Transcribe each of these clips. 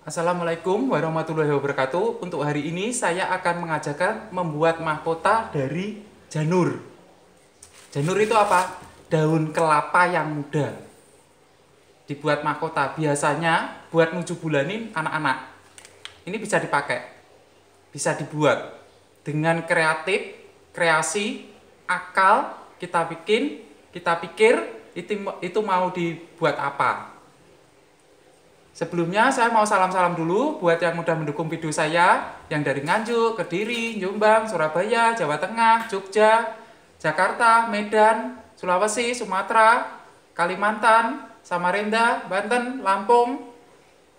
Assalamualaikum warahmatullahi wabarakatuh. Untuk hari ini saya akan mengajarkan membuat mahkota dari janur. Janur itu apa? Daun kelapa yang muda. Dibuat mahkota. Biasanya buat 7 bulanin anak-anak. Ini bisa dipakai. Bisa dibuat dengan kreatif, kreasi, akal, kita pikir itu mau dibuat apa. Sebelumnya saya mau salam-salam dulu buat yang udah mendukung video saya yang dari Nganjuk, Kediri, Jombang, Surabaya, Jawa Tengah, Jogja, Jakarta, Medan, Sulawesi, Sumatera, Kalimantan, Samarinda, Banten, Lampung,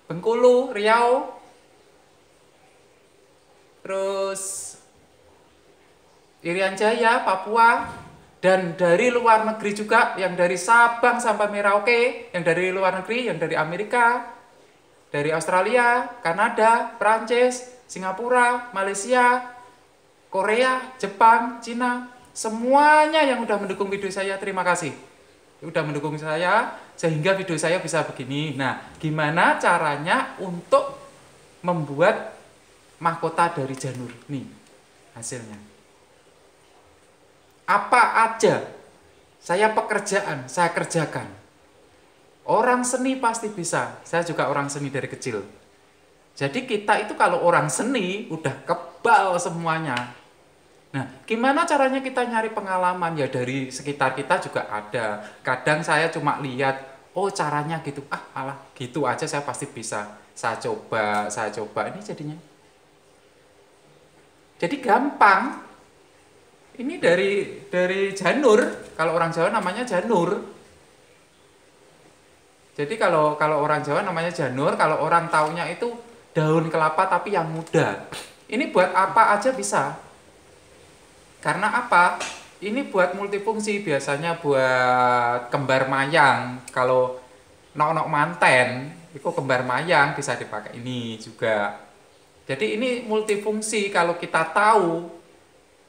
Bengkulu, Riau, terus Irian Jaya, Papua, dan dari luar negeri juga, yang dari Sabang sampai Merauke, yang dari luar negeri, yang dari Amerika, dari Australia, Kanada, Prancis, Singapura, Malaysia, Korea, Jepang, Cina, semuanya yang udah mendukung video saya, terima kasih. Udah mendukung saya sehingga video saya bisa begini. Nah, gimana caranya untuk membuat mahkota dari janur? Nih, hasilnya. Apa aja saya kerjakan. Orang seni pasti bisa. Saya juga orang seni dari kecil. Jadi kita itu kalau orang seni udah kebal semuanya. Nah, gimana caranya kita nyari pengalaman? Ya dari sekitar kita juga ada. Kadang saya cuma lihat, oh caranya gitu. Ah, alah, gitu aja saya pasti bisa. Saya coba. Ini jadinya. Jadi gampang. Ini dari janur. Kalau orang Jawa namanya janur. Jadi kalau orang Jawa namanya janur, kalau orang taunya itu daun kelapa tapi yang muda. Ini buat apa aja bisa. Karena apa? Ini buat multifungsi, biasanya buat kembar mayang. Kalau nok manten, itu kembar mayang bisa dipakai ini juga. Jadi ini multifungsi kalau kita tahu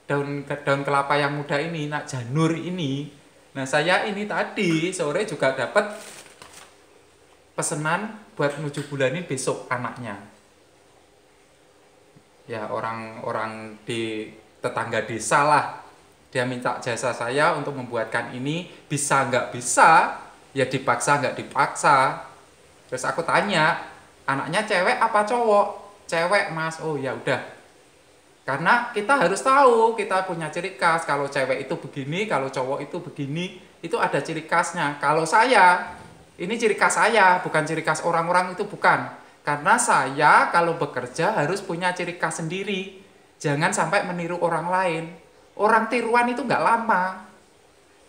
daun kelapa yang muda ini, nah janur ini. Nah, saya ini tadi sore juga dapat pesanan buat 7 bulanin besok anaknya. Ya orang-orang di tetangga desa lah. Dia minta jasa saya untuk membuatkan ini. Bisa nggak bisa? Ya dipaksa nggak dipaksa. Terus aku tanya, anaknya cewek apa cowok? Cewek mas. Oh ya udah. Karena kita harus tahu, kita punya ciri khas. Kalau cewek itu begini, kalau cowok itu begini. Itu ada ciri khasnya. Kalau saya, ini ciri khas saya, bukan ciri khas orang-orang itu, bukan. Karena saya kalau bekerja harus punya ciri khas sendiri. Jangan sampai meniru orang lain. Orang tiruan itu nggak lama.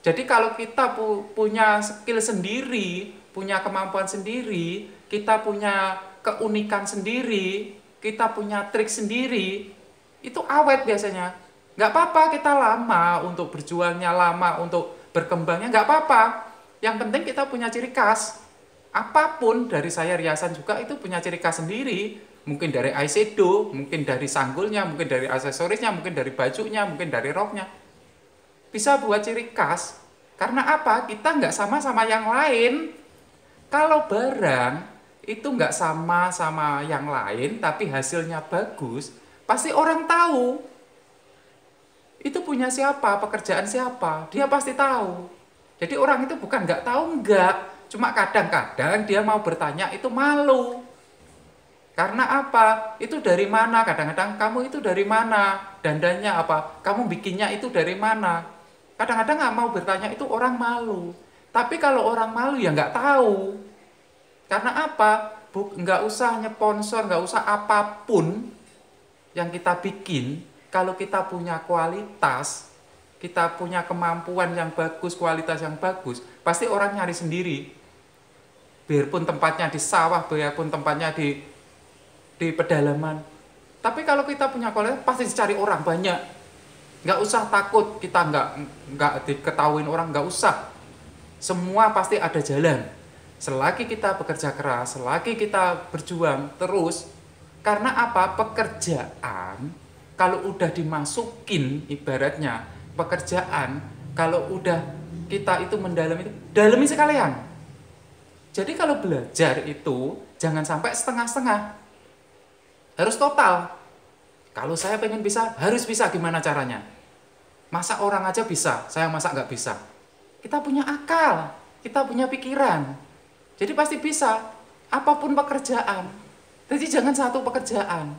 Jadi kalau kita punya skill sendiri, punya kemampuan sendiri, kita punya keunikan sendiri, kita punya trik sendiri, itu awet biasanya. Nggak apa-apa kita lama untuk berjuangnya, lama untuk berkembangnya, nggak apa-apa. Yang penting kita punya ciri khas. Apapun dari saya riasan juga itu punya ciri khas sendiri. Mungkin dari eyeshadow, mungkin dari sanggulnya, mungkin dari aksesorisnya, mungkin dari bajunya, mungkin dari roknya. Bisa buat ciri khas. Karena apa? Kita nggak sama-sama yang lain. Kalau barang itu nggak sama-sama yang lain, tapi hasilnya bagus, pasti orang tahu. Itu punya siapa, pekerjaan siapa, dia pasti tahu. Jadi orang itu bukan nggak tahu, enggak. Cuma kadang-kadang dia mau bertanya itu malu. Karena apa? Itu dari mana? Kadang-kadang kamu itu dari mana? Dandannya apa? Kamu bikinnya itu dari mana? Kadang-kadang nggak mau bertanya itu orang malu. Tapi kalau orang malu ya nggak tahu. Karena apa? Nggak usah nyponsor, nggak usah apapun yang kita bikin. Kalau kita punya kualitas, kita punya kemampuan yang bagus, kualitas yang bagus, pasti orang nyari sendiri. Biarpun tempatnya di sawah, biarpun tempatnya di pedalaman. Tapi kalau kita punya kualitas, pasti dicari orang banyak. Nggak usah takut kita nggak diketahuin orang, nggak usah. Semua pasti ada jalan. Selagi kita bekerja keras, selagi kita berjuang terus. Karena apa? Pekerjaan, kalau udah dimasukin ibaratnya, pekerjaan kalau udah kita itu mendalami itu, dalami sekalian. Jadi kalau belajar itu Jangan sampai setengah-setengah. Harus total. Kalau saya pengen bisa, harus bisa. Gimana caranya? Masa orang aja bisa, saya masa nggak bisa? Kita punya akal, kita punya pikiran. Jadi pasti bisa. Apapun pekerjaan. Jadi jangan satu pekerjaan.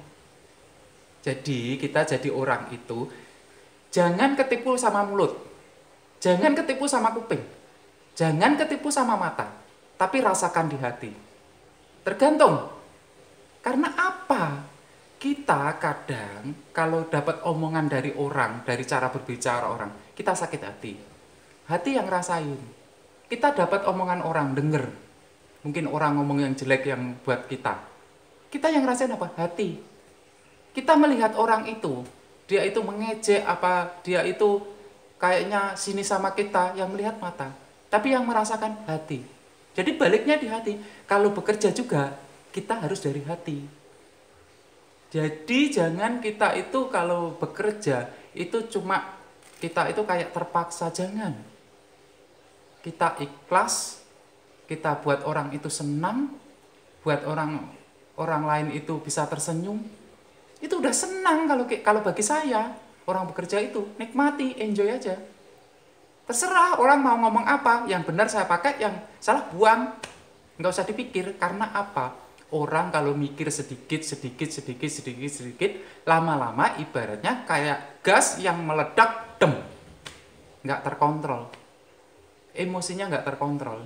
Jadi kita jadi orang itu, jangan ketipu sama mulut. Jangan ketipu sama kuping. Jangan ketipu sama mata. Tapi rasakan di hati. Tergantung. Karena apa? Kita kadang kalau dapat omongan dari orang, dari cara berbicara orang, kita sakit hati. Hati yang rasain. Kita dapat omongan orang, denger. Mungkin orang ngomong yang jelek yang buat kita. Kita yang rasain apa? Hati. Kita melihat orang itu, dia itu mengejek apa, dia itu kayaknya sini sama kita, yang melihat mata. Tapi yang merasakan hati. Jadi baliknya di hati. Kalau bekerja juga, kita harus dari hati. Jadi jangan kita itu kalau bekerja, itu cuma kita itu kayak terpaksa, jangan. Kita ikhlas, kita buat orang itu senang, buat orang lain itu bisa tersenyum. Itu udah senang kalau bagi saya. Orang bekerja itu nikmati, enjoy aja. Terserah orang mau ngomong apa, yang benar saya pakai, yang salah buang. Nggak usah dipikir, karena apa? Orang kalau mikir sedikit, lama-lama ibaratnya kayak gas yang meledak, dem. Nggak terkontrol. Emosinya nggak terkontrol.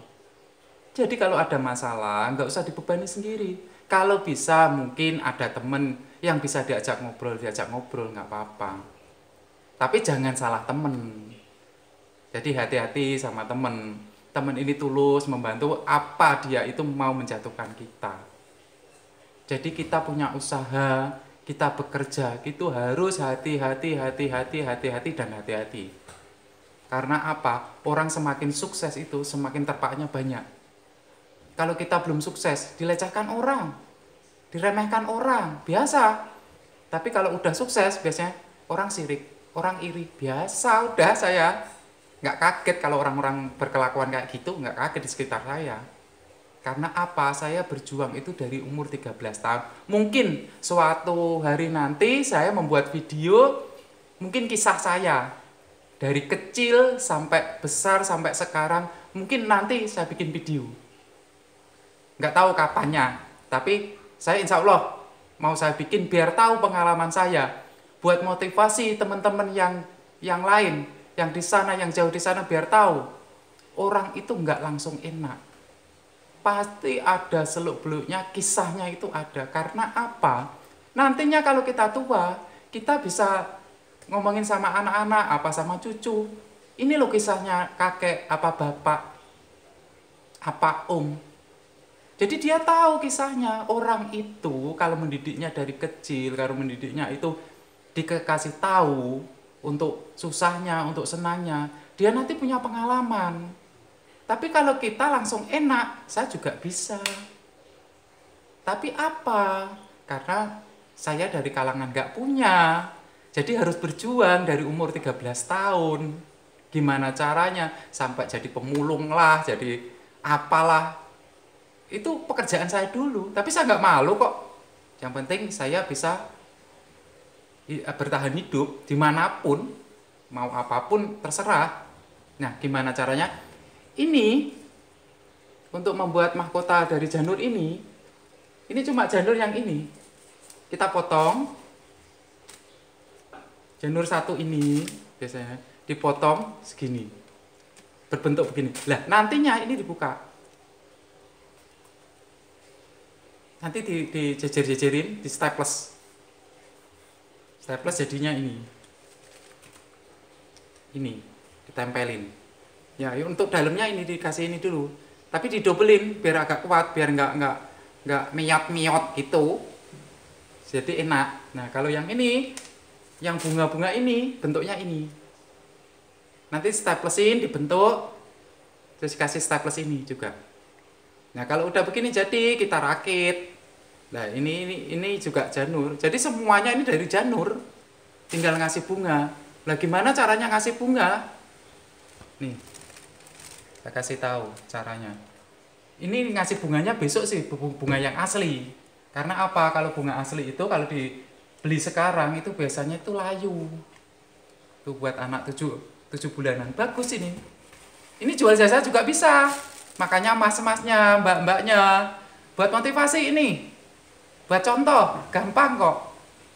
Jadi kalau ada masalah, nggak usah dibebani sendiri. Kalau bisa mungkin ada temen yang bisa diajak ngobrol, nggak apa-apa. Tapi jangan salah temen. Jadi hati-hati sama temen. Temen ini tulus membantu, apa dia itu mau menjatuhkan kita. Jadi kita punya usaha, kita bekerja, itu harus hati-hati dan hati-hati. Karena apa? Orang semakin sukses itu semakin terpaknya banyak. Kalau kita belum sukses, dilecehkan orang, diremehkan orang, biasa. Tapi kalau udah sukses, biasanya orang sirik, orang iri, biasa. Udah saya nggak kaget kalau orang-orang berkelakuan kayak gitu, nggak kaget di sekitar saya. Karena apa? Saya berjuang itu dari umur 13 tahun. Mungkin suatu hari nanti saya membuat video, mungkin kisah saya. Dari kecil sampai besar, sampai sekarang, mungkin nanti saya bikin video. Nggak tahu kapannya, tapi saya insya Allah mau saya bikin biar tahu pengalaman saya. Buat motivasi teman-teman yang lain, yang di sana, yang jauh di sana, biar tahu. Orang itu nggak langsung enak. Pasti ada seluk-beluknya, kisahnya itu ada. Karena apa? Nantinya kalau kita tua, kita bisa ngomongin sama anak-anak, apa sama cucu. Ini loh kisahnya kakek, apa bapak, apa om. Jadi dia tahu kisahnya. Orang itu kalau mendidiknya dari kecil, kalau mendidiknya itu dikasih tahu untuk susahnya, untuk senangnya, dia nanti punya pengalaman. Tapi kalau kita langsung enak, saya juga bisa. Tapi apa? Karena saya dari kalangan gak punya. Jadi harus berjuang dari umur 13 tahun. Gimana caranya? Sampai jadi pemulung lah, jadi apalah. Itu pekerjaan saya dulu. Tapi saya nggak malu kok. Yang penting saya bisa bertahan hidup dimanapun. Mau apapun terserah. Nah, gimana caranya? Ini, untuk membuat mahkota dari janur ini cuma janur yang ini. Kita potong. Janur satu ini, biasanya dipotong segini. Berbentuk begini. Lah, nantinya ini dibuka. Nanti dijejer-jejerin, di staples. Staples jadinya ini. Ini, ditempelin. Ya, untuk dalamnya ini dikasih ini dulu. Tapi didobelin biar agak kuat, biar nggak miot-miot gitu. Jadi enak. Nah, kalau yang ini, yang bunga-bunga ini, bentuknya ini. Nanti staplesin, dibentuk, terus kasih staples ini juga. Nah, kalau udah begini jadi kita rakit. Nah, ini juga janur. Jadi semuanya ini dari janur. Tinggal ngasih bunga. Nah, gimana caranya ngasih bunga? Nih. Saya kasih tahu caranya. ini ngasih bunganya besok sih bunga yang asli. Karena apa? Kalau bunga asli itu kalau dibeli sekarang itu biasanya itu layu. Tuh buat anak 7 bulanan. Bagus ini. Ini jual jasa juga bisa. Makanya mas-masnya, mbak-mbaknya buat motivasi ini. Buat contoh, gampang kok.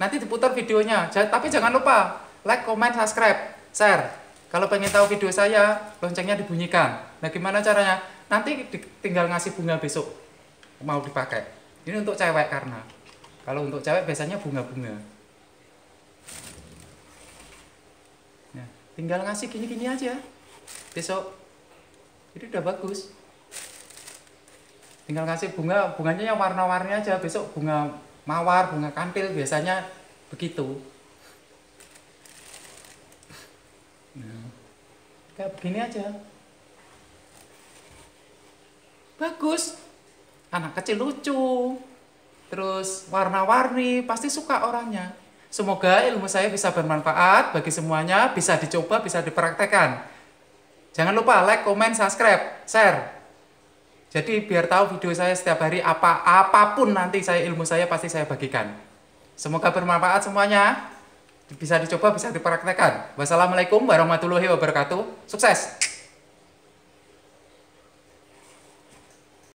Nanti diputar videonya. Tapi jangan lupa like, comment, subscribe, share. Kalau pengen tahu video saya, loncengnya dibunyikan. Nah, gimana caranya? Nanti tinggal ngasih bunga besok mau dipakai. Ini untuk cewek karena kalau untuk cewek biasanya bunga-bunga. Nah, tinggal ngasih gini-gini aja. Besok ini udah bagus. Tinggal ngasih bunganya yang warna-warni aja. Besok bunga mawar, bunga kantil biasanya begitu. Nah, kayak begini aja. Bagus. Anak kecil lucu. Terus warna-warni, pasti suka orangnya. Semoga ilmu saya bisa bermanfaat bagi semuanya, bisa dicoba, bisa dipraktekkan. Jangan lupa like, comment, subscribe, share. Jadi biar tahu video saya setiap hari apapun nanti ilmu saya pasti saya bagikan. Semoga bermanfaat semuanya. Bisa dicoba, bisa dipraktekkan. Wassalamualaikum warahmatullahi wabarakatuh. Sukses!